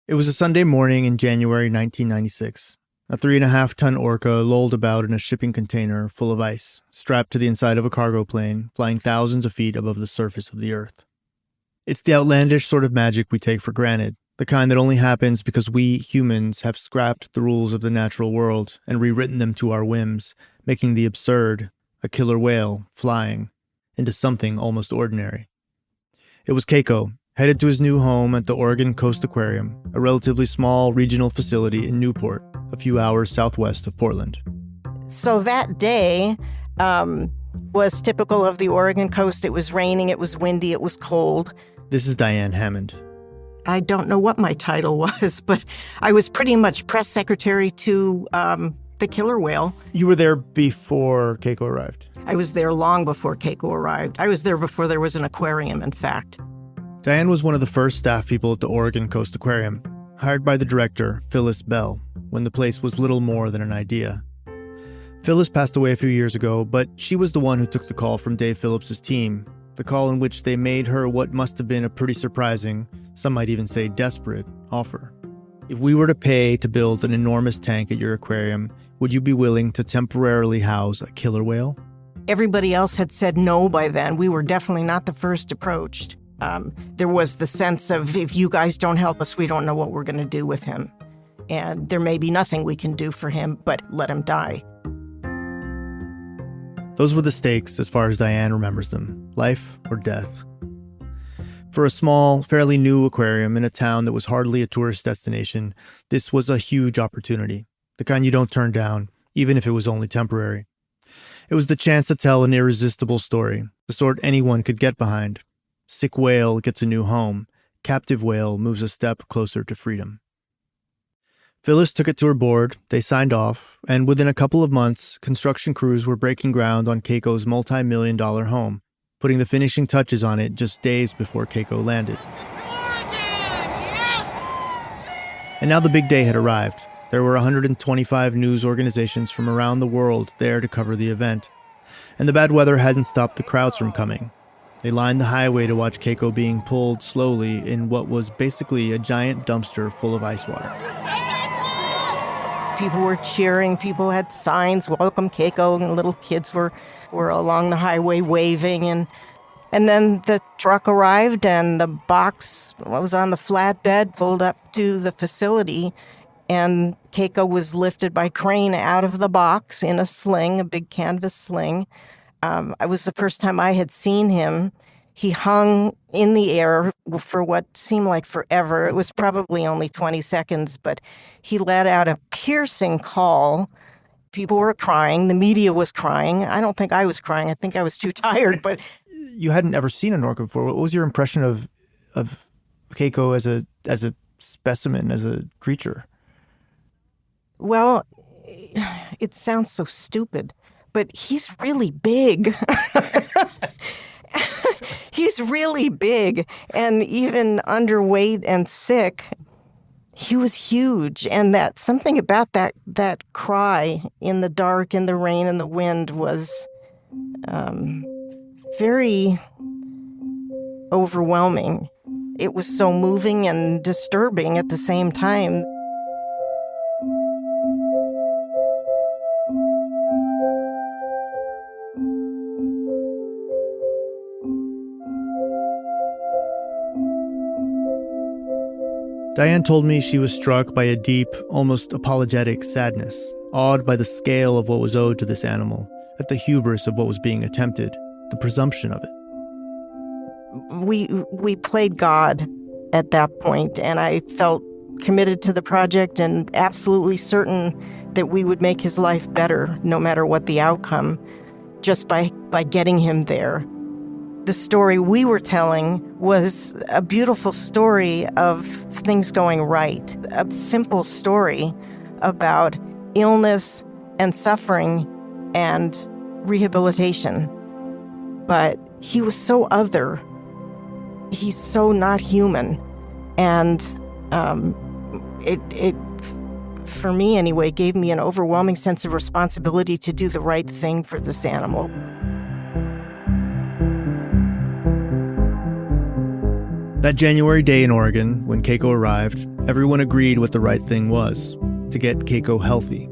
It was a Sunday morning in January 1996. A 3.5-ton orca lolled about in a shipping container full of ice, strapped to the inside of a cargo plane, flying thousands of feet above the surface of the Earth. It's the outlandish sort of magic we take for granted, the kind that only happens because we, humans, have scrapped the rules of the natural world and rewritten them to our whims, making the absurd, a killer whale, flying, into something almost ordinary. It was Keiko, headed to his new home at the Oregon Coast Aquarium, a relatively small regional facility in Newport, a few hours southwest of Portland. So that day was typical of the Oregon coast. It was raining, it was windy, it was cold. This is Diane Hammond. I don't know what my title was, but I was pretty much press secretary to the killer whale. You were there before Keiko arrived? I was there long before Keiko arrived. I was there before there was an aquarium, in fact. Diane was one of the first staff people at the Oregon Coast Aquarium, hired by the director, Phyllis Bell, when the place was little more than an idea. Phyllis passed away a few years ago, but she was the one who took the call from Dave Phillips' team, the call in which they made her what must have been a pretty surprising, some might even say desperate, offer. If we were to pay to build an enormous tank at your aquarium, would you be willing to temporarily house a killer whale? Everybody else had said no by then. We were definitely not the first approached. There was the sense of, if you guys don't help us, we don't know what we're going to do with him. And there may be nothing we can do for him, but let him die. Those were the stakes as far as Diane remembers them, life or death. For a small, fairly new aquarium in a town that was hardly a tourist destination, this was a huge opportunity, the kind you don't turn down, even if it was only temporary. It was the chance to tell an irresistible story, the sort anyone could get behind. Sick whale gets a new home. Captive whale moves a step closer to freedom. Phyllis took it to her board, they signed off, and within a couple of months, construction crews were breaking ground on Keiko's multi-million-dollar home, putting the finishing touches on it just days before Keiko landed. And now the big day had arrived. There were 125 news organizations from around the world there to cover the event. And the bad weather hadn't stopped the crowds from coming. They lined the highway to watch Keiko being pulled slowly in what was basically a giant dumpster full of ice water. People were cheering, people had signs, welcome Keiko, and little kids were along the highway waving. And then the truck arrived and the box was on the flatbed, pulled up to the facility, and Keiko was lifted by crane out of the box in a sling, a big canvas sling. It was the first time I had seen him. He hung in the air for what seemed like forever. It was probably only 20 seconds, but he let out a piercing call. People were crying. The media was crying. I don't think I was crying. I think I was too tired, but... You hadn't ever seen an orca before. What was your impression of Keiko as a specimen, as a creature? Well, it sounds so stupid, but he's really big. He's really big, and even underweight and sick, he was huge. And that something about that cry in the dark, in the rain, and the wind was very overwhelming. It was so moving and disturbing at the same time. Diane told me she was struck by a deep, almost apologetic sadness, awed by the scale of what was owed to this animal, at the hubris of what was being attempted, the presumption of it. We played God at that point, and I felt committed to the project and absolutely certain that we would make his life better, no matter what the outcome, just by getting him there. The story we were telling was a beautiful story of things going right, a simple story about illness and suffering and rehabilitation. But he was so other. He's so not human. And it, for me anyway, gave me an overwhelming sense of responsibility to do the right thing for this animal. That January day in Oregon, when Keiko arrived, everyone agreed what the right thing was, to get Keiko healthy.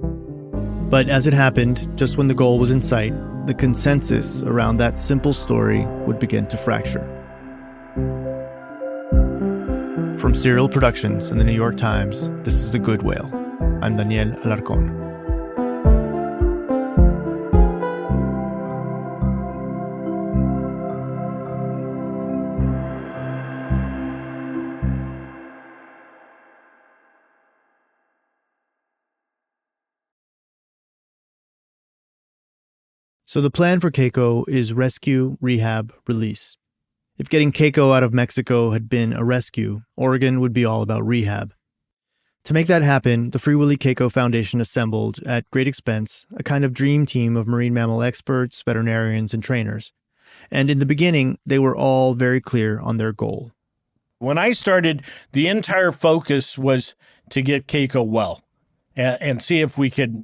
But as it happened, just when the goal was in sight, the consensus around that simple story would begin to fracture. From Serial Productions and the New York Times, this is The Good Whale. I'm Daniel Alarcón. So the plan for Keiko is rescue, rehab, release. If getting Keiko out of Mexico had been a rescue, Oregon would be all about rehab. To make that happen, the Free Willy Keiko Foundation assembled, at great expense, a kind of dream team of marine mammal experts, veterinarians, and trainers. And in the beginning, they were all very clear on their goal. When I started, the entire focus was to get Keiko well and see if we could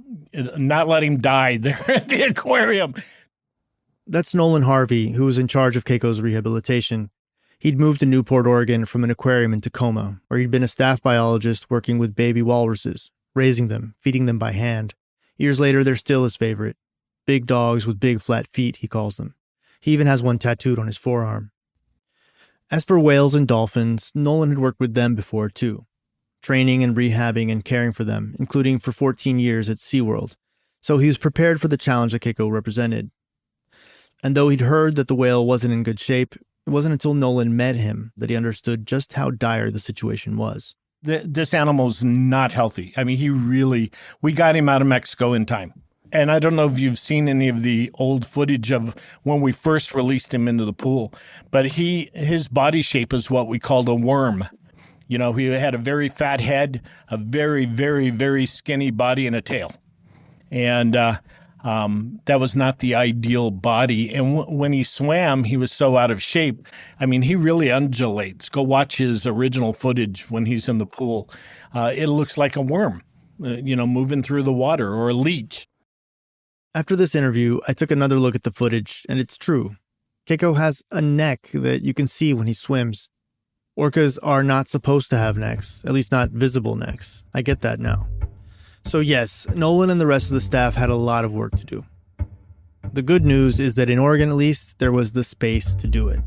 not let him die there at the aquarium. That's Nolan Harvey, who was in charge of Keiko's rehabilitation. He'd moved to Newport, Oregon from an aquarium in Tacoma, where he'd been a staff biologist working with baby walruses, raising them, feeding them by hand. Years later, they're still his favorite. Big dogs with big flat feet, he calls them. He even has one tattooed on his forearm. As for whales and dolphins, Nolan had worked with them before, too. Training and rehabbing and caring for them, including for 14 years at SeaWorld. So he was prepared for the challenge that Keiko represented. And though he'd heard that the whale wasn't in good shape, it wasn't until Nolan met him that he understood just how dire the situation was. This animal's not healthy. I mean, we got him out of Mexico in time. And I don't know if you've seen any of the old footage of when we first released him into the pool, but his body shape is what we called a worm. You know, he had a very fat head, a very, very, very skinny body, and a tail. And that was not the ideal body. And when he swam, he was so out of shape. I mean, he really undulates. Go watch his original footage when he's in the pool. It looks like a worm, moving through the water, or a leech. After this interview, I took another look at the footage, and it's true. Keiko has a neck that you can see when he swims. Orcas are not supposed to have necks, at least not visible necks. I get that now. So yes, Nolan and the rest of the staff had a lot of work to do. The good news is that in Oregon, at least, there was the space to do it.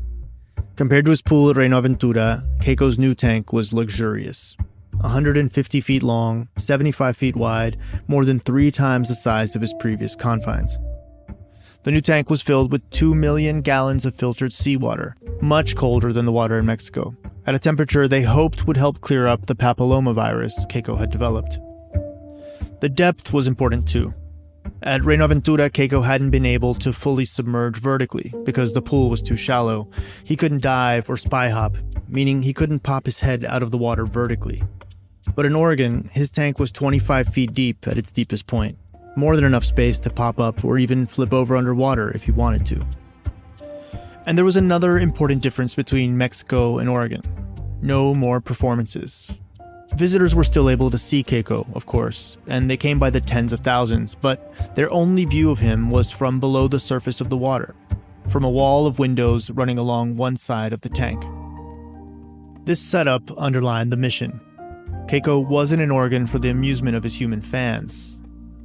Compared to his pool at Reno Aventura, Keiko's new tank was luxurious. 150 feet long, 75 feet wide, more than 3 times the size of his previous confines. The new tank was filled with 2 million gallons of filtered seawater, much colder than the water in Mexico, at a temperature they hoped would help clear up the papillomavirus Keiko had developed. The depth was important too. At Reno Aventura, Keiko hadn't been able to fully submerge vertically because the pool was too shallow. He couldn't dive or spy hop, meaning he couldn't pop his head out of the water vertically. But in Oregon, his tank was 25 feet deep at its deepest point, more than enough space to pop up or even flip over underwater if he wanted to. And there was another important difference between Mexico and Oregon. No more performances. Visitors were still able to see Keiko, of course, and they came by the tens of thousands, but their only view of him was from below the surface of the water, from a wall of windows running along one side of the tank. This setup underlined the mission. Keiko wasn't in Oregon for the amusement of his human fans.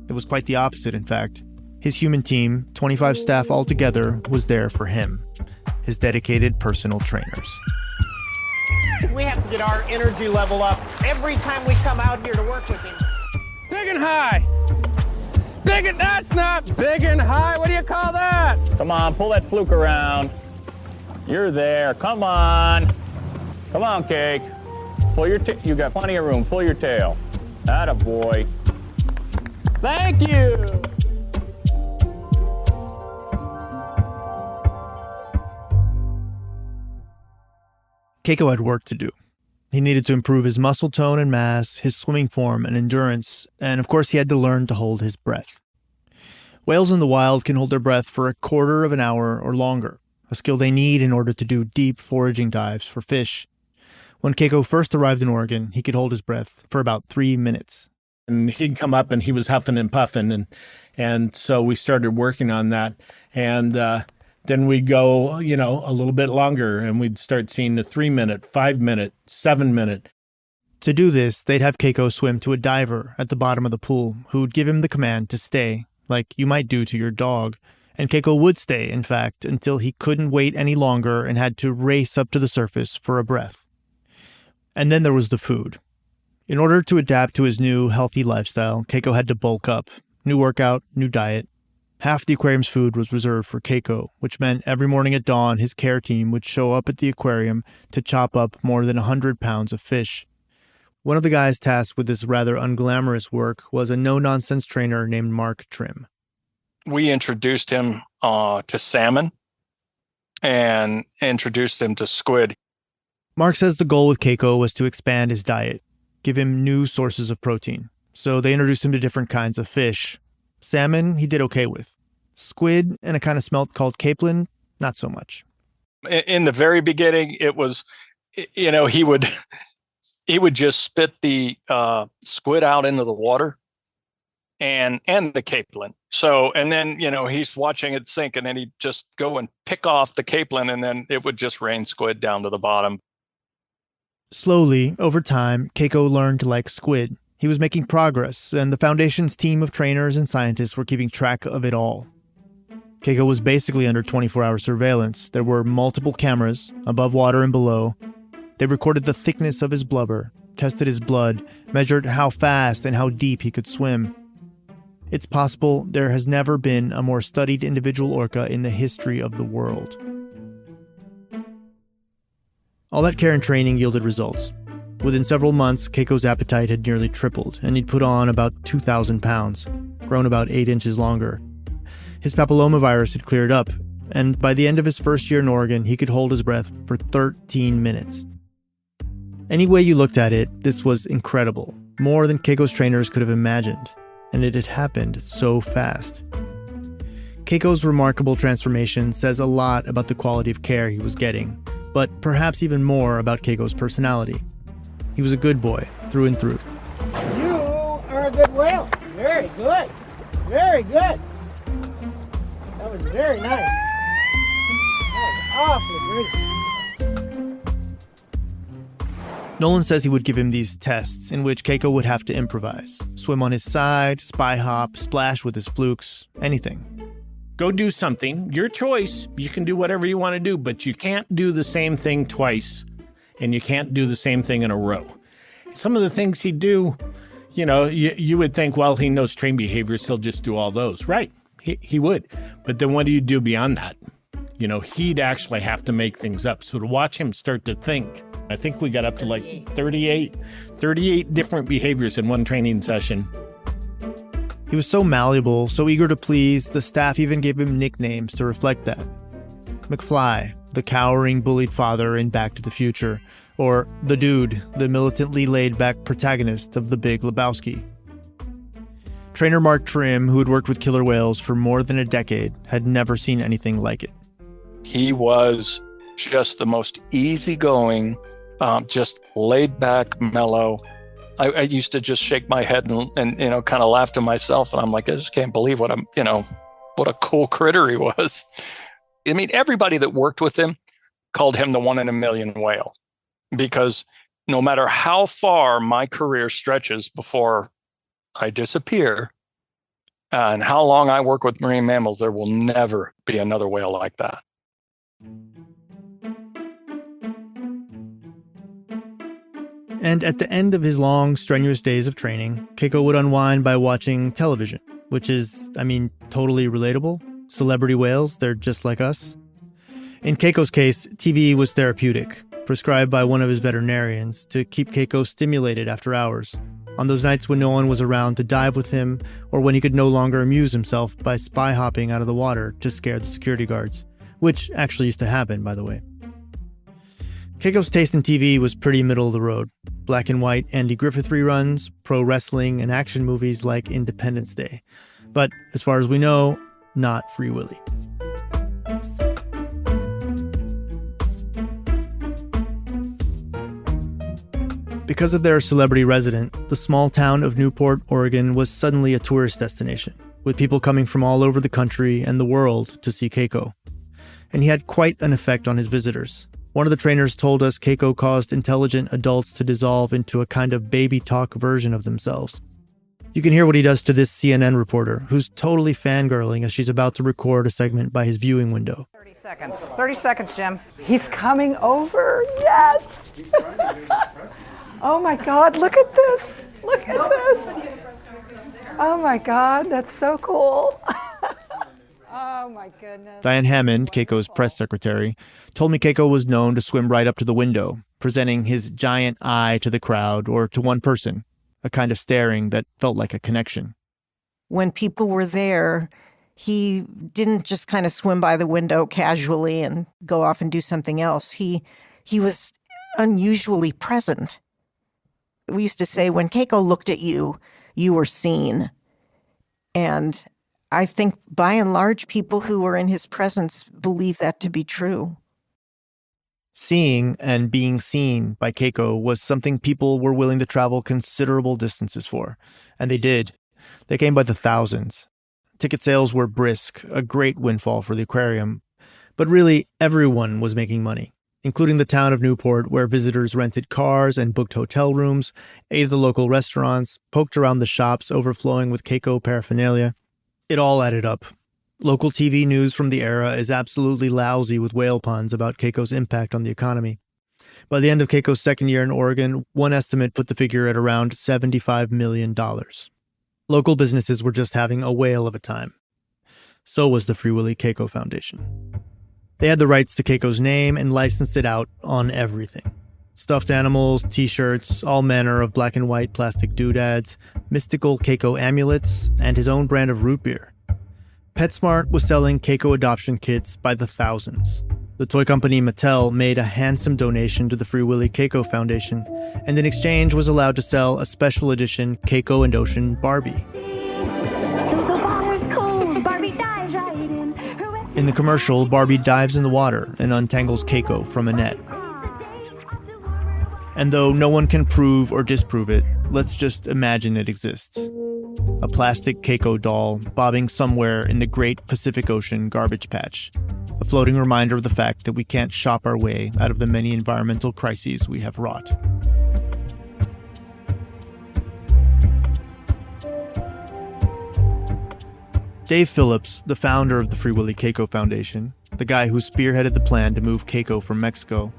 It was quite the opposite, in fact. His human team, 25 staff altogether, was there for him, his dedicated personal trainers. We have to get our energy level up every time we come out here to work with him. Big and high. That's not big and high. What do you call that? Come on, pull that fluke around. You're there. Come on. Come on, Cake. Pull your you got plenty of room. Pull your tail. Atta boy. Thank you. Keiko had work to do. He needed to improve his muscle tone and mass, his swimming form and endurance, and of course he had to learn to hold his breath. Whales in the wild can hold their breath for a quarter of an hour or longer, a skill they need in order to do deep foraging dives for fish. When Keiko first arrived in Oregon, he could hold his breath for about 3 minutes. And he'd come up and he was huffing and puffing, and so we started working on that. And Then we'd go, a little bit longer, and we'd start seeing the 3-minute, 5-minute, 7-minute. To do this, they'd have Keiko swim to a diver at the bottom of the pool who would give him the command to stay, like you might do to your dog. And Keiko would stay, in fact, until he couldn't wait any longer and had to race up to the surface for a breath. And then there was the food. In order to adapt to his new, healthy lifestyle, Keiko had to bulk up. New workout, new diet. Half the aquarium's food was reserved for Keiko, which meant every morning at dawn, his care team would show up at the aquarium to chop up more than 100 pounds of fish. One of the guys tasked with this rather unglamorous work was a no-nonsense trainer named Mark Trim. We introduced him to salmon and introduced him to squid. Mark says the goal with Keiko was to expand his diet, give him new sources of protein. So they introduced him to different kinds of fish. Salmon, he did okay with. Squid and a kind of smelt called capelin, not so much. In the very beginning, it was, he would just spit the squid out into the water and the capelin. So, and then, he's watching it sink, and then he'd just go and pick off the capelin, and then it would just rain squid down to the bottom. Slowly, over time, Keiko learned to like squid. He was making progress, and the Foundation's team of trainers and scientists were keeping track of it all. Keiko was basically under 24-hour surveillance. There were multiple cameras, above water and below. They recorded the thickness of his blubber, tested his blood, measured how fast and how deep he could swim. It's possible there has never been a more studied individual orca in the history of the world. All that care and training yielded results. Within several months, Keiko's appetite had nearly tripled, and he'd put on about 2,000 pounds, grown about 8 inches longer. His papillomavirus had cleared up, and by the end of his first year in Oregon, he could hold his breath for 13 minutes. Any way you looked at it, this was incredible, more than Keiko's trainers could have imagined, and it had happened so fast. Keiko's remarkable transformation says a lot about the quality of care he was getting, but perhaps even more about Keiko's personality. He was a good boy, through and through. You are a good whale. Very good. Very good. That was very nice. That was awfully great. Nolan says he would give him these tests in which Keiko would have to improvise. Swim on his side, spy hop, splash with his flukes, anything. Go do something. Your choice. You can do whatever you want to do, but you can't do the same thing twice, and you can't do the same thing in a row. Some of the things he'd do, you would think, well, he knows trained behaviors, he'll just do all those. Right, he would. But then what do you do beyond that? He'd actually have to make things up. So to watch him start to think, I think we got up to like 38 different behaviors in one training session. He was so malleable, so eager to please, the staff even gave him nicknames to reflect that. McFly, the cowering, bullied father in Back to the Future, or The Dude, the militantly laid-back protagonist of The Big Lebowski. Trainer Mark Trim, who had worked with killer whales for more than a decade, had never seen anything like it. He was just the most easygoing, just laid back, mellow. I used to just shake my head and kind of laugh to myself. And I'm like, I just can't believe what a cool critter he was. I mean, everybody that worked with him called him the 1 in a million whale, because no matter how far my career stretches before I disappear and how long I work with marine mammals, there will never be another whale like that. And at the end of his long, strenuous days of training, Keiko would unwind by watching television, which is, totally relatable. Celebrity whales, they're just like us. In Keiko's case, TV was therapeutic, prescribed by one of his veterinarians to keep Keiko stimulated after hours, on those nights when no one was around to dive with him, or when he could no longer amuse himself by spy hopping out of the water to scare the security guards, which actually used to happen, by the way. Keiko's taste in TV was pretty middle of the road. Black and white Andy Griffith reruns, pro wrestling, and action movies like Independence Day. But as far as we know, not Free Willy. Because of their celebrity resident, the small town of Newport, Oregon was suddenly a tourist destination, with people coming from all over the country and the world to see Keiko. and he had quite an effect on his visitors. One of the trainers told us Keiko caused intelligent adults to dissolve into a kind of baby talk version of themselves. You can hear what he does to this CNN reporter, who's totally fangirling as she's about to record a segment by his viewing window. 30 seconds. 30 seconds, Jim. He's coming over. Yes. Oh my God, look at this. Look at this. Oh my God, that's so cool. Oh my goodness. Diane Hammond, Keiko's press secretary, told me Keiko was known to swim right up to the window, presenting his giant eye to the crowd or to one person, a kind of staring that felt like a connection. When people were there, he didn't just kind of swim by the window casually and go off and do something else. He was unusually present. We used to say, when Keiko looked at you, you were seen. And I think by and large, people who were in his presence believe that to be true. Seeing and being seen by Keiko was something people were willing to travel considerable distances for. And they did. They came by the thousands. Ticket sales were brisk, a great windfall for the aquarium. But really, everyone was making money, including the town of Newport, where visitors rented cars and booked hotel rooms, ate the local restaurants, poked around the shops overflowing with Keiko paraphernalia. It all added up. Local TV news from the era is absolutely lousy with whale puns about Keiko's impact on the economy. By the end of Keiko's second year in Oregon, one estimate put the figure at around $75 million. Local businesses were just having a whale of a time. So was the Free Willy Keiko Foundation. They had the rights to Keiko's name and licensed it out on everything. Stuffed animals, t-shirts, all manner of black and white plastic doodads, mystical Keiko amulets, and his own brand of root beer. PetSmart was selling Keiko adoption kits by the thousands. The toy company Mattel made a handsome donation to the Free Willy Keiko Foundation, and in exchange was allowed to sell a special edition Keiko and Ocean Barbie. In the commercial, Barbie dives in the water and untangles Keiko from a net. And though no one can prove or disprove it, let's just imagine it exists. A plastic Keiko doll bobbing somewhere in the great Pacific Ocean garbage patch. A floating reminder of the fact that we can't shop our way out of the many environmental crises we have wrought. Dave Phillips, the founder of the Free Willy Keiko Foundation, the guy who spearheaded the plan to move Keiko from Mexico,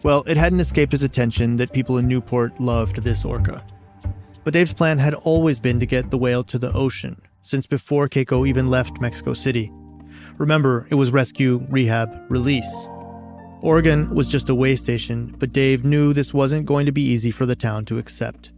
well, it hadn't escaped his attention that people in Newport loved this orca. But Dave's plan had always been to get the whale to the ocean, since before Keiko even left Mexico City. Remember, it was rescue, rehab, release. Oregon was just a way station, but Dave knew this wasn't going to be easy for the town to accept.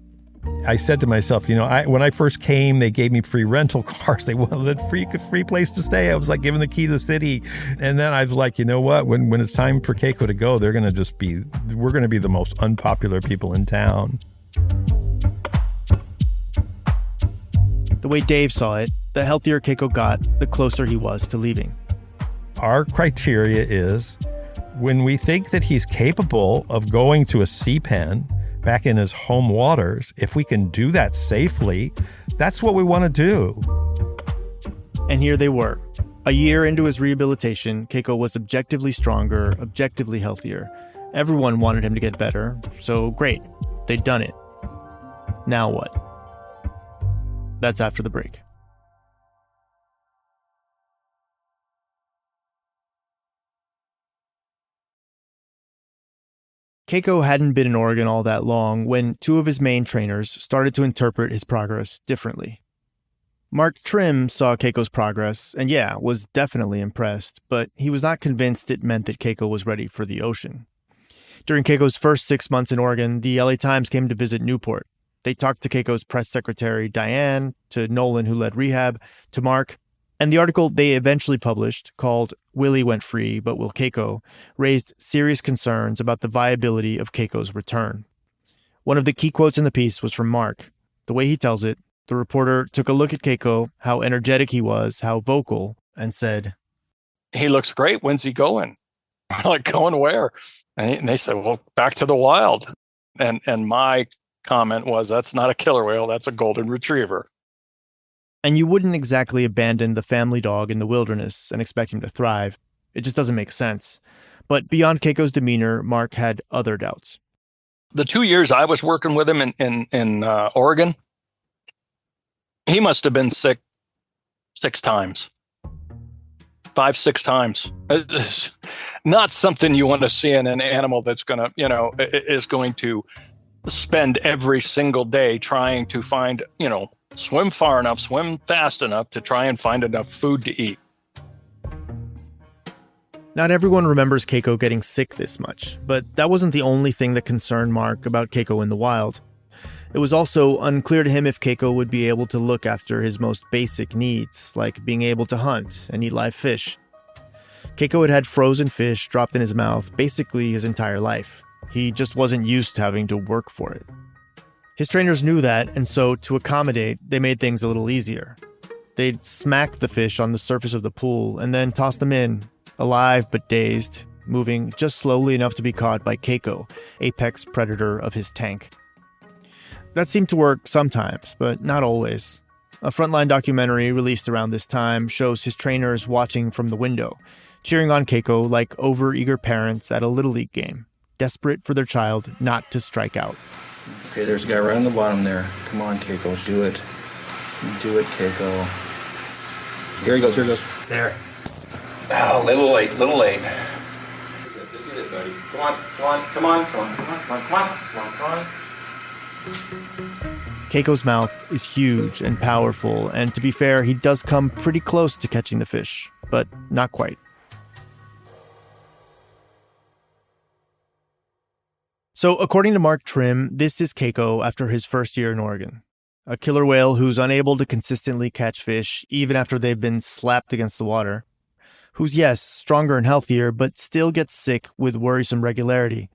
I said to myself, when I first came, they gave me free rental cars. They wanted a free place to stay. I was like given the key to the city. And then I was like, you know what? When it's time for Keiko to go, we're going to be the most unpopular people in town. The way Dave saw it, the healthier Keiko got, the closer he was to leaving. Our criteria is when we think that he's capable of going to a sea pen back in his home waters, if we can do that safely, that's what we want to do. And here they were. A year into his rehabilitation, Keiko was objectively stronger, objectively healthier. Everyone wanted him to get better, so great, they'd done it. Now what? That's after the break. Keiko hadn't been in Oregon all that long when two of his main trainers started to interpret his progress differently. Mark Trim saw Keiko's progress and was definitely impressed, but he was not convinced it meant that Keiko was ready for the ocean. During Keiko's first 6 months in Oregon, the LA Times came to visit Newport. They talked to Keiko's press secretary, Diane, to Nolan, who led rehab, to Mark, and the article they eventually published, called Willy Went Free, But Will Keiko, raised serious concerns about the viability of Keiko's return. One of the key quotes in the piece was from Mark. The way he tells it, the reporter took a look at Keiko, how energetic he was, how vocal, and said, "He looks great. When's he going?" I'm like, "Going where?" And they said, "Well, back to the wild." And my comment was, "That's not a killer whale. That's a golden retriever." And you wouldn't exactly abandon the family dog in the wilderness and expect him to thrive. It just doesn't make sense. But beyond Keiko's demeanor, Mark had other doubts. The 2 years I was working with him in Oregon, he must have been sick 6 times. 5, 6 times. It's not something you want to see in an animal that's going to, is going to spend every single day trying to find, swim far enough, swim fast enough to try and find enough food to eat. Not everyone remembers Keiko getting sick this much, but that wasn't the only thing that concerned Mark about Keiko in the wild. It was also unclear to him if Keiko would be able to look after his most basic needs, like being able to hunt and eat live fish. Keiko had had frozen fish dropped in his mouth basically his entire life. He just wasn't used to having to work for it. His trainers knew that, and so to accommodate, they made things a little easier. They'd smack the fish on the surface of the pool and then toss them in, alive but dazed, moving just slowly enough to be caught by Keiko, apex predator of his tank. That seemed to work sometimes, but not always. A Frontline documentary released around this time shows his trainers watching from the window, cheering on Keiko like overeager parents at a Little League game, desperate for their child not to strike out. Okay, there's a guy right on the bottom there. Come on, Keiko, do it. Do it, Keiko. Here he goes, There. Oh, little late. This is it, buddy. Come on. Keiko's mouth is huge and powerful, and to be fair, he does come pretty close to catching the fish, but not quite. So, according to Mark Trim, this is Keiko after his first year in Oregon. A killer whale who's unable to consistently catch fish, even after they've been slapped against the water. Who's, yes, stronger and healthier, but still gets sick with worrisome regularity.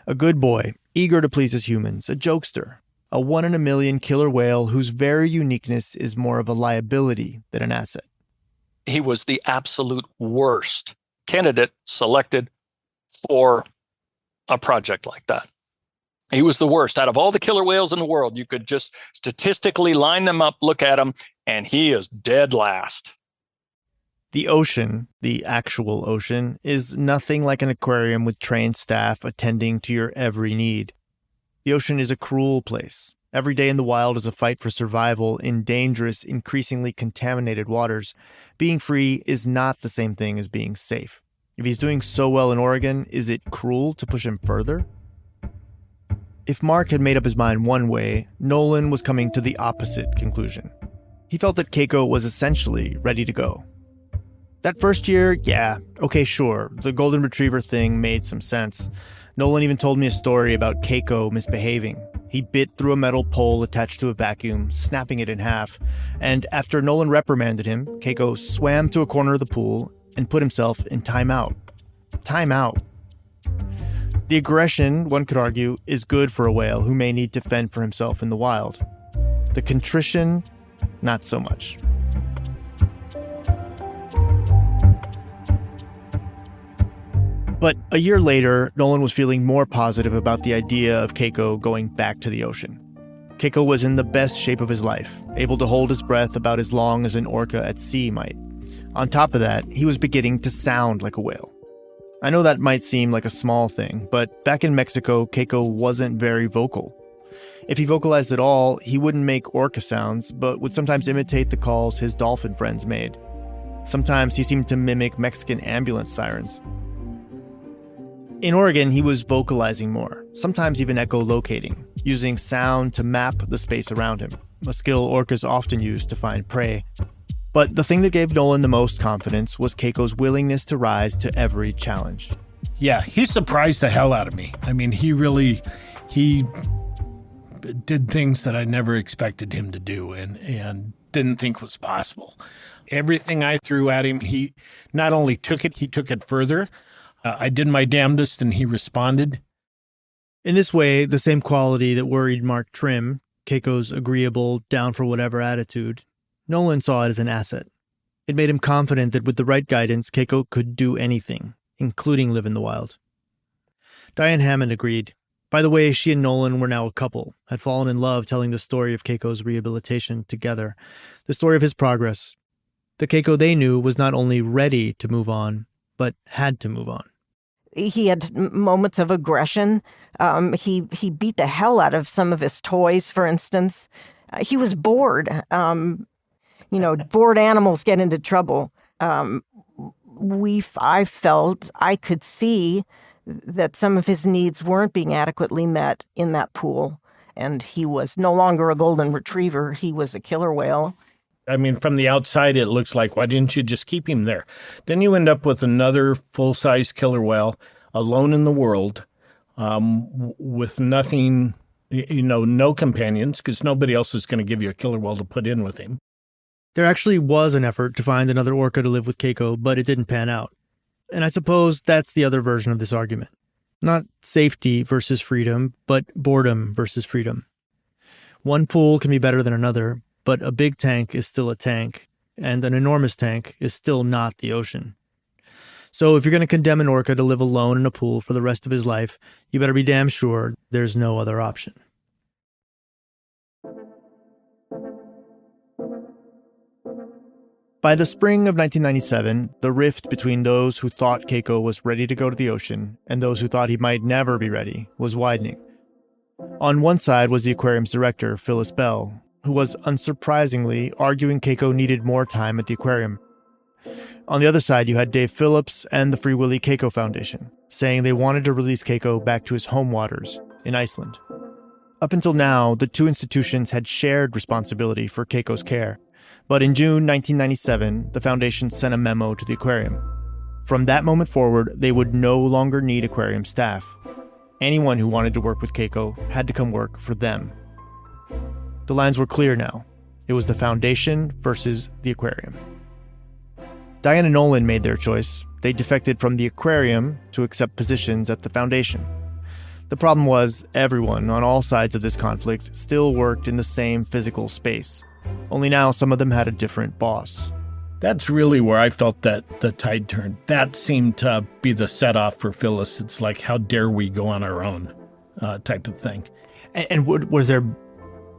A good boy, eager to please his humans, a jokester. A 1 in a million killer whale whose very uniqueness is more of a liability than an asset. He was the absolute worst candidate selected for a project like that. He was the worst. Out of all the killer whales in the world, you could just statistically line them up, look at them, and he is dead last. The ocean, the actual ocean, is nothing like an aquarium with trained staff attending to your every need. The ocean is a cruel place. Every day in the wild is a fight for survival in dangerous, increasingly contaminated waters. Being free is not the same thing as being safe. If he's doing so well in Oregon, is it cruel to push him further? If Mark had made up his mind one way, Nolan was coming to the opposite conclusion. He felt that Keiko was essentially ready to go. That first year, yeah, okay, sure, the golden retriever thing made some sense. Nolan even told me a story about Keiko misbehaving. He bit through a metal pole attached to a vacuum, snapping it in half, and after Nolan reprimanded him, Keiko swam to a corner of the pool and put himself in timeout. Timeout. The aggression, one could argue, is good for a whale who may need to fend for himself in the wild. The contrition, not so much. But a year later, Nolan was feeling more positive about the idea of Keiko going back to the ocean. Keiko was in the best shape of his life, able to hold his breath about as long as an orca at sea might. On top of that, he was beginning to sound like a whale. I know that might seem like a small thing, but back in Mexico, Keiko wasn't very vocal. If he vocalized at all, he wouldn't make orca sounds, but would sometimes imitate the calls his dolphin friends made. Sometimes he seemed to mimic Mexican ambulance sirens. In Oregon, he was vocalizing more, sometimes even echolocating, using sound to map the space around him, a skill orcas often use to find prey. But the thing that gave Nolan the most confidence was Keiko's willingness to rise to every challenge. Yeah, he surprised the hell out of me. I mean, he did things that I never expected him to do and didn't think was possible. Everything I threw at him, he not only took it, he took it further. I did my damnedest and he responded. In this way, the same quality that worried Mark Trim, Keiko's agreeable, down-for-whatever attitude, Nolan saw it as an asset. It made him confident that with the right guidance, Keiko could do anything, including live in the wild. Diane Hammond agreed. By the way, she and Nolan were now a couple, had fallen in love telling the story of Keiko's rehabilitation together, the story of his progress. The Keiko they knew was not only ready to move on, but had to move on. He had moments of aggression. He beat the hell out of some of his toys, for instance. He was bored. Bored animals get into trouble. I felt I could see that some of his needs weren't being adequately met in that pool. And he was no longer a golden retriever. He was a killer whale. I mean, from the outside, it looks like, why didn't you just keep him there? Then you end up with another full-size killer whale alone in the world with nothing, no companions, because nobody else is going to give you a killer whale to put in with him. There actually was an effort to find another orca to live with Keiko, but it didn't pan out. And I suppose that's the other version of this argument. Not safety versus freedom, but boredom versus freedom. One pool can be better than another, but a big tank is still a tank, and an enormous tank is still not the ocean. So if you're going to condemn an orca to live alone in a pool for the rest of his life, you better be damn sure there's no other option. By the spring of 1997, the rift between those who thought Keiko was ready to go to the ocean and those who thought he might never be ready was widening. On one side was the aquarium's director, Phyllis Bell, who was unsurprisingly arguing Keiko needed more time at the aquarium. On the other side, you had Dave Phillips and the Free Willy Keiko Foundation, saying they wanted to release Keiko back to his home waters in Iceland. Up until now, the two institutions had shared responsibility for Keiko's care. But in June 1997, the foundation sent a memo to the aquarium. From that moment forward, they would no longer need aquarium staff. Anyone who wanted to work with Keiko had to come work for them. The lines were clear now. It was the foundation versus the aquarium. Diane and Nolan made their choice. They defected from the aquarium to accept positions at the foundation. The problem was, everyone on all sides of this conflict still worked in the same physical space. Only now some of them had a different boss. That's really where I felt that the tide turned. That seemed to be the set-off for Phyllis. It's like, how dare we go on our own type of thing. And was there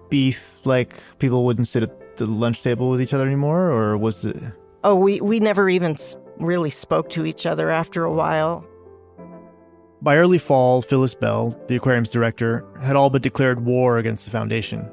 beef, like people wouldn't sit at the lunch table with each other anymore, or was it... Oh, we never even really spoke to each other after a while. By early fall, Phyllis Bell, the aquarium's director, had all but declared war against the foundation.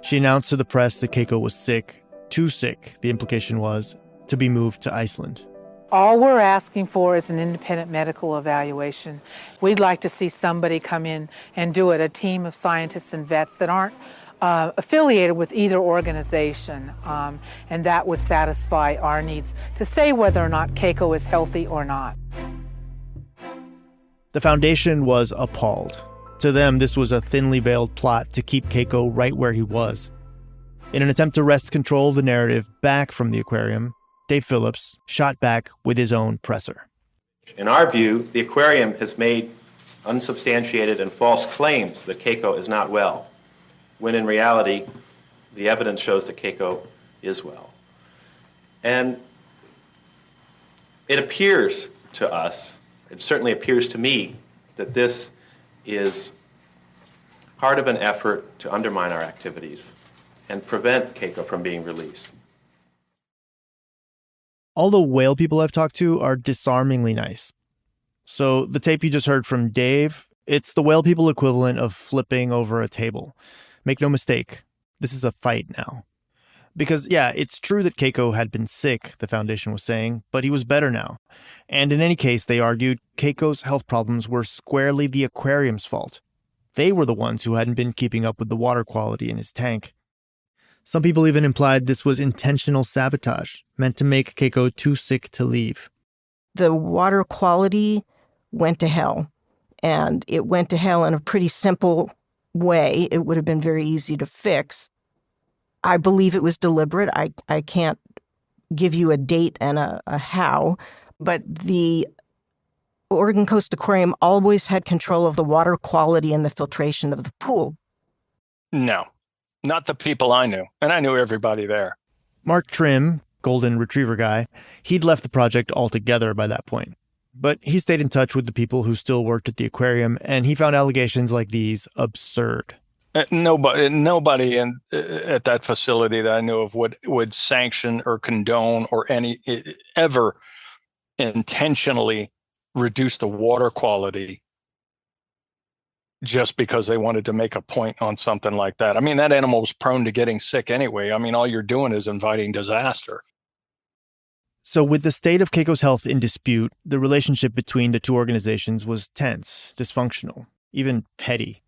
She announced to the press that Keiko was sick, too sick, the implication was, to be moved to Iceland. All we're asking for is an independent medical evaluation. We'd like to see somebody come in and do it, a team of scientists and vets that aren't affiliated with either organization, and that would satisfy our needs to say whether or not Keiko is healthy or not. The foundation was appalled. To them, this was a thinly veiled plot to keep Keiko right where he was. In an attempt to wrest control of the narrative back from the aquarium, Dave Phillips shot back with his own presser. In our view, the aquarium has made unsubstantiated and false claims that Keiko is not well, when in reality, the evidence shows that Keiko is well. And it appears to us, it certainly appears to me, that this is part of an effort to undermine our activities and prevent Keiko from being released. All the whale people I've talked to are disarmingly nice. So the tape you just heard from Dave, it's the whale people equivalent of flipping over a table. Make no mistake, this is a fight now. Because, yeah, it's true that Keiko had been sick, the foundation was saying, but he was better now. And in any case, they argued, Keiko's health problems were squarely the aquarium's fault. They were the ones who hadn't been keeping up with the water quality in his tank. Some people even implied this was intentional sabotage, meant to make Keiko too sick to leave. The water quality went to hell, and it went to hell in a pretty simple way. It would have been very easy to fix. I believe it was deliberate. I can't give you a date and a how, but the Oregon Coast Aquarium always had control of the water quality and the filtration of the pool. No, not the people I knew, and I knew everybody there. Mark Trim, golden retriever guy, he'd left the project altogether by that point. But he stayed in touch with the people who still worked at the aquarium, and he found allegations like these absurd. Nobody at that facility that I knew of would sanction or condone or ever intentionally reduce the water quality just because they wanted to make a point on something like that. I mean, that animal was prone to getting sick anyway. I mean, all you're doing is inviting disaster. So with the state of Keiko's health in dispute, the relationship between the two organizations was tense, dysfunctional, even petty.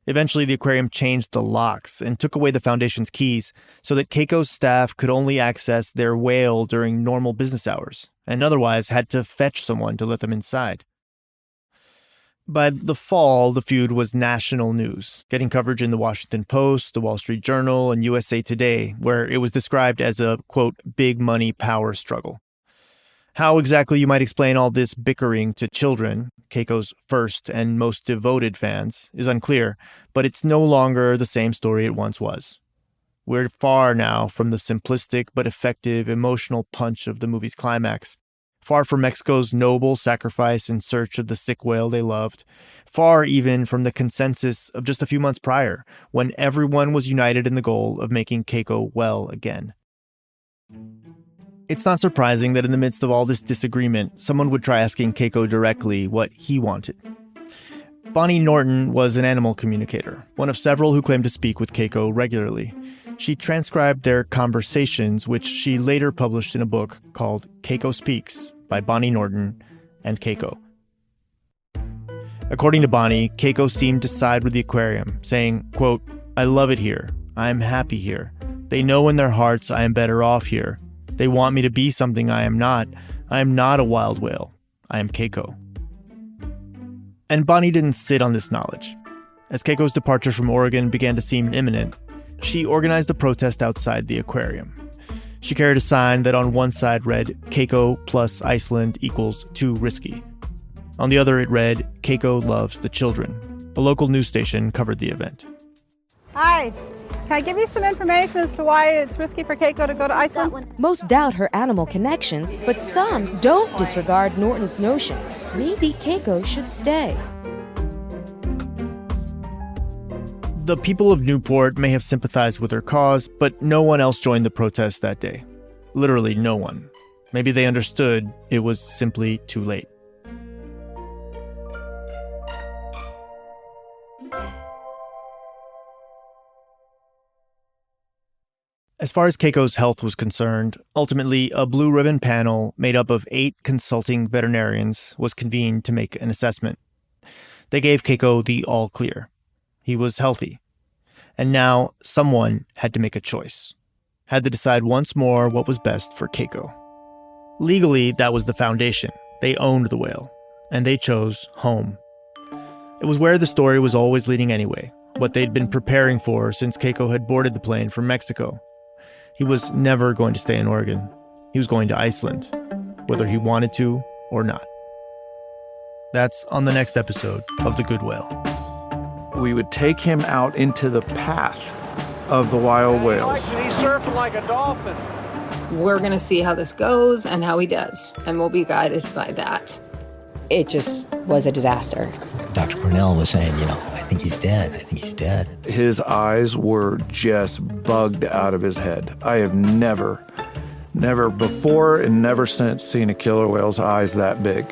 Eventually, the aquarium changed the locks and took away the foundation's keys so that Keiko's staff could only access their whale during normal business hours, and otherwise had to fetch someone to let them inside. By the fall, the feud was national news, getting coverage in the Washington Post, the Wall Street Journal, and USA Today, where it was described as a, quote, big money power struggle. How exactly you might explain all this bickering to children, Keiko's first and most devoted fans, is unclear, but it's no longer the same story it once was. We're far now from the simplistic but effective emotional punch of the movie's climax. Far from Mexico's noble sacrifice in search of the sick whale they loved. Far even from the consensus of just a few months prior, when everyone was united in the goal of making Keiko well again. It's not surprising that in the midst of all this disagreement, someone would try asking Keiko directly what he wanted. Bonnie Norton was an animal communicator, one of several who claimed to speak with Keiko regularly. She transcribed their conversations, which she later published in a book called Keiko Speaks by Bonnie Norton and Keiko. According to Bonnie, Keiko seemed to side with the aquarium, saying, quote, "I love it here. I am happy here. They know in their hearts I am better off here. They want me to be something I am not. I am not a wild whale. I am Keiko." And Bonnie didn't sit on this knowledge. As Keiko's departure from Oregon began to seem imminent, she organized a protest outside the aquarium. She carried a sign that on one side read, "Keiko plus Iceland equals too risky." On the other it read, "Keiko loves the children." A local news station covered the event. Hi, can I give you some information as to why it's risky for Keiko to go to Iceland? Most doubt her animal connections, but some don't disregard Norton's notion. Maybe Keiko should stay. The people of Newport may have sympathized with her cause, but no one else joined the protest that day. Literally no one. Maybe they understood it was simply too late. As far as Keiko's health was concerned, ultimately a blue ribbon panel made up of 8 consulting veterinarians was convened to make an assessment. They gave Keiko the all clear. He was healthy. And now someone had to make a choice. Had to decide once more what was best for Keiko. Legally, that was the foundation. They owned the whale. And they chose home. It was where the story was always leading anyway. What they'd been preparing for since Keiko had boarded the plane from Mexico. He was never going to stay in Oregon. He was going to Iceland, whether he wanted to or not. That's on the next episode of The Good Whale. We would take him out into the path of the wild whales. He's surfing like a dolphin. We're going to see how this goes and how he does, and we'll be guided by that. It just was a disaster. Dr. Cornell was saying, I think he's dead. I think he's dead. His eyes were just bugged out of his head. I have never before and never since seen a killer whale's eyes that big.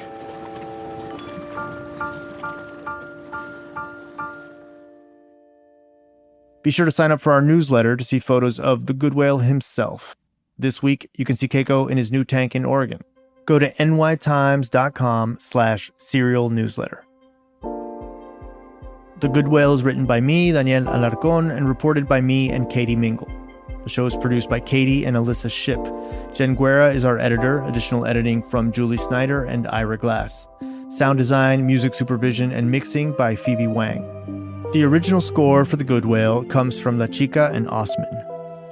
Be sure to sign up for our newsletter to see photos of the good whale himself. This week, you can see Keiko in his new tank in Oregon. Go to nytimes.com/serial newsletter. The Good Whale is written by me, Daniel Alarcón, and reported by me and Katie Mingle. The show is produced by Katie and Alyssa Shipp. Jen Guerra is our editor, additional editing from Julie Snyder and Ira Glass. Sound design, music supervision, and mixing by Phoebe Wang. The original score for The Good Whale comes from La Chica and Osman.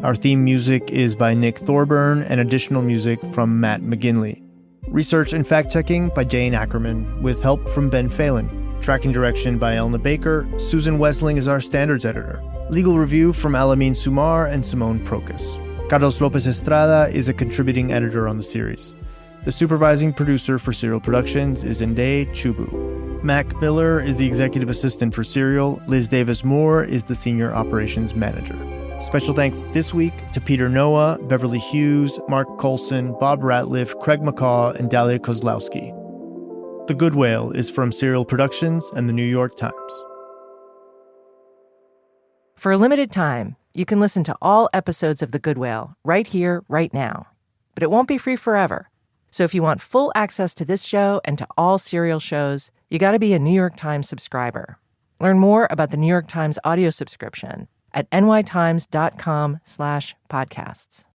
Our theme music is by Nick Thorburn and additional music from Matt McGinley. Research and fact-checking by Jane Ackerman, with help from Ben Phelan. Tracking direction by Elna Baker. Susan Wessling is our standards editor. Legal review from Alameen Sumar and Simone Procas. Carlos Lopez Estrada is a contributing editor on the series. The supervising producer for Serial Productions is Nde Chubu. Mac Miller is the executive assistant for Serial. Liz Davis Moore is the senior operations manager. Special thanks this week to Peter Noah, Beverly Hughes, Mark Colson, Bob Ratliff, Craig McCaw, and Dalia Kozlowski. The Good Whale is from Serial Productions and the New York Times. For a limited time, you can listen to all episodes of The Good Whale right here, right now. But it won't be free forever. So if you want full access to this show and to all Serial shows, you got to be a New York Times subscriber. Learn more about the New York Times audio subscription at nytimes.com/podcasts.